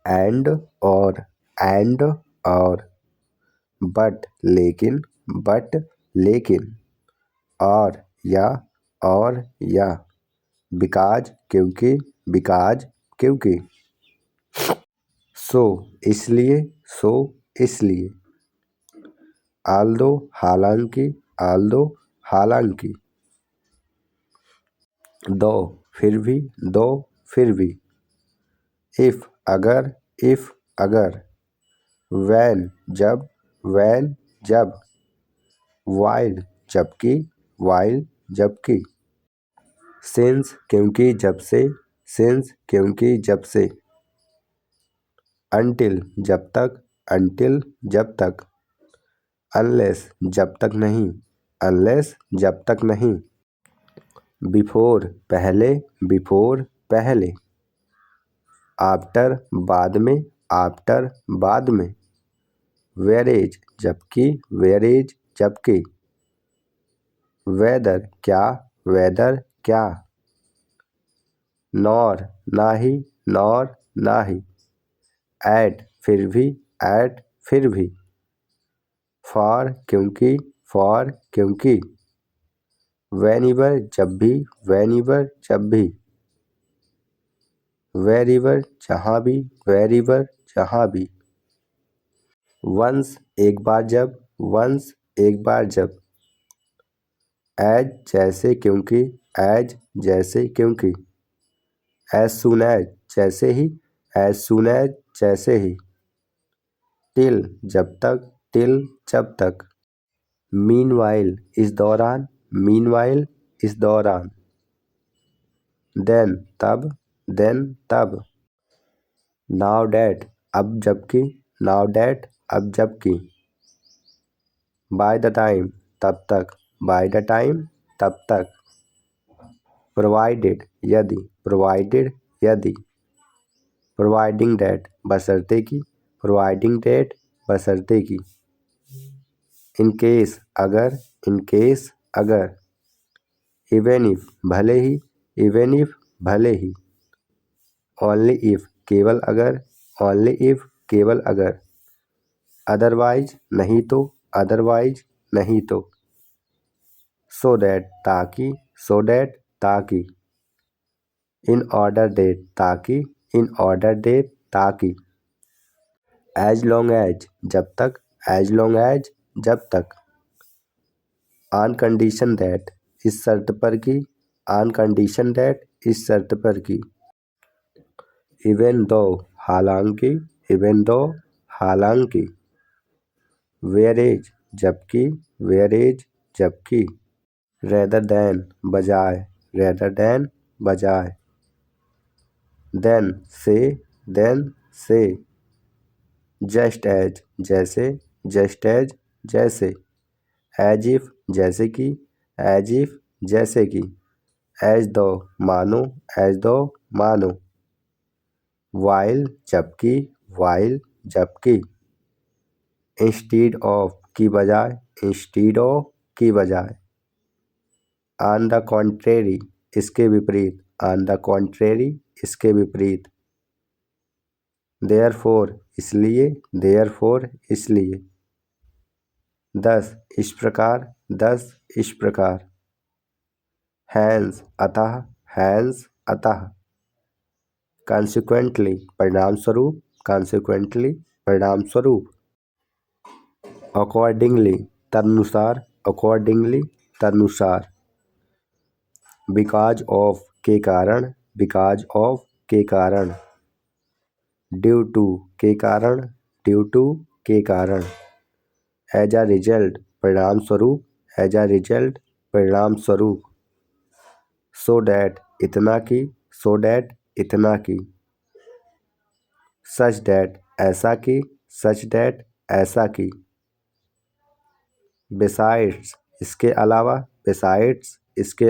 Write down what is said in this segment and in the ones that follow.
And और but लेकिन और या बिकॉज क्योंकि सो इसलिए हालांकि दो फिर भी इफ अगर व्हेन जब व्हाइल जबकि सिंस क्योंकि जब से अनटिल जब तक अनलेस जब तक नहीं बिफोर पहले आफ्टर बाद में वेरेज जबकि वेदर क्या नॉर ना ही एट फिर भी फॉर क्योंकि वेनिवर जब भी वेरिवर जहाँ भी वंस एक बार जब एज जैसे क्योंकि एज सून एज जैसे ही टिल जब तक मीनवाइल इस दौरान देन तब नाउ डैट अब जबकि बाय द टाइम तब तक प्रोवाइडेड यदि प्रोवाइडिंग डेट बशर्ते की इन केस अगर इवन इफ भले ही ओनली इफ केवल अगर अदरवाइज नहीं तो सो दैट ताकि इन ऑर्डर डेट ताकि एज लॉन्ग एज जब तक ऑन कंडीशन दैट इस शर्त पर कि इवन दो हालांकि वेरेज जबकि रेदर देन बजाय देन से जस्ट एज जैसे एज इफ जैसे कि एज दो मानो वाइल जबकि इंस्टीड ऑफ की बजाय ऑन द कॉन्ट्रेरी इसके विपरीत देयरफॉर इसलिए दस इस प्रकार हैंस अतः कॉन्सिक्वेंटली परिणामस्वरूप अकॉर्डिंगली तदनुसार बिकॉज ऑफ के कारण ड्यू टू के कारण एज अ रिजल्ट परिणामस्वरूप सो डैट इतना की सच डैट ऐसा की बिसाइड्स इसके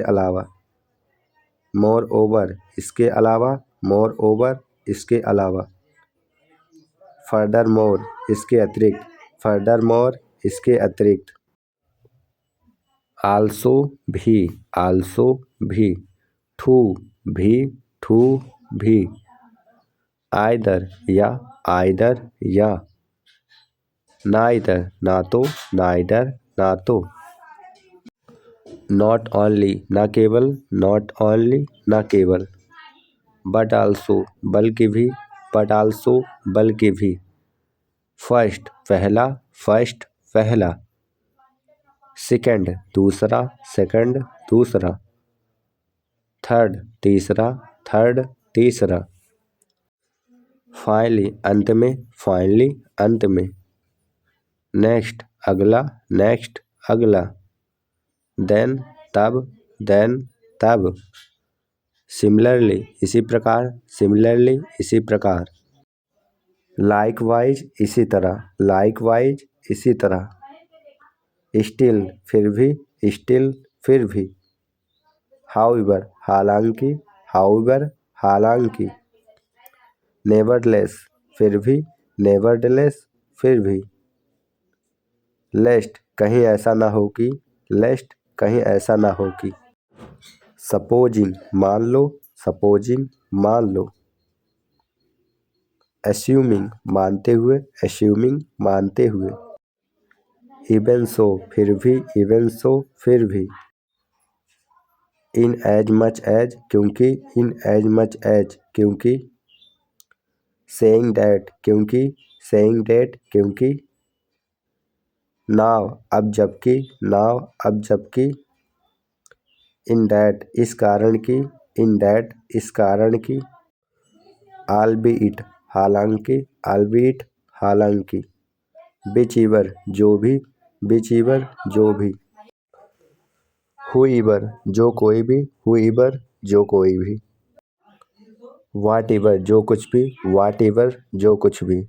अलावा मोर ओवर इसके अलावा फर्दर मोर इसके अतिरिक्त आल्सो भी ठू भी आइदर या आइदर या। नाइदर ना तो नाइदर ना तो। नॉट ओनली ना केवल नॉट ओनली ना केवल। बट आल्सो बल्कि भी बट आल्सो बल्कि भी। फर्स्ट पहला फर्स्ट पहला। सेकंड दूसरा सेकंड दूसरा। थर्ड तीसरा थर्ड तीसरा। फाइनली अंत में फाइनली अंत में। नेक्स्ट अगला नेक्स्ट अगला। देन तब देन तब। सिमिलरली इसी प्रकार सिमिलरली इसी प्रकार। लाइकवाइज इसी तरह लाइकवाइज इसी तरह। स्टिल फिर भी स्टिल फिर भी। हाउएवर हालांकि हाउएवर हालांकि। नेवरदलेस फिर भी नेवरदलेस फिर भी। लेस्ट कहीं ऐसा ना हो कि लेस्ट कहीं ऐसा ना हो कि। सपोजिंग मान लो सपोजिंग मान लो। एस्यूमिंग मानते हुए एस्यूमिंग मानते हुए। इवन सो फिर भी इवन सो फिर भी। इन एज मच एज क्योंकि इन एज मच एज क्योंकि। सेइंग डैट क्योंकि सेइंग डैट क्योंकि। नाव अब जबकि नाव अब जबकि। इन डैट इस कारण की इन डैट इस कारण की। आल्बीइट हालांकि आल्बीइट हालांकि। विचएवर जो भी विचएवर जो भी। हुएवर जो कोई भी हुएवर जो कोई भी। व्हाटएवर जो कुछ भी व्हाटएवर जो कुछ भी।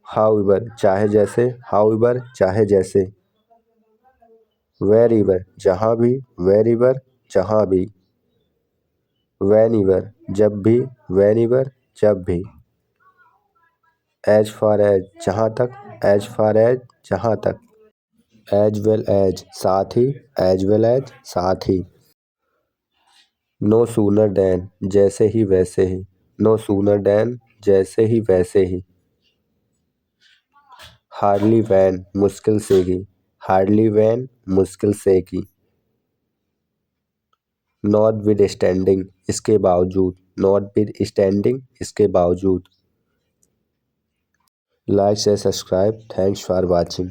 हाउएवर चाहे जैसे हाउएवर चाहे जैसे। वेरएवर जहाँ भी वेरएवर जहाँ भी। व्हेनेवर जब भी व्हेनेवर जब भी। एज फार एज जहाँ तक एज फार एज जहाँ तक। एज वेल एज साथ ही एज वेल एज साथ ही। नो सूनर देन जैसे ही वैसे ही नो सूनर देन जैसे ही वैसे ही। हार्डली वैन मुश्किल से ही हार्डली वैन मुश्किल से की। नॉट विद स्टैंडिंग इसके बावजूद नॉट विद स्टैंडिंग इसके बावजूद। लाइक से सब्सक्राइब थैंक्स फॉर वॉचिंग।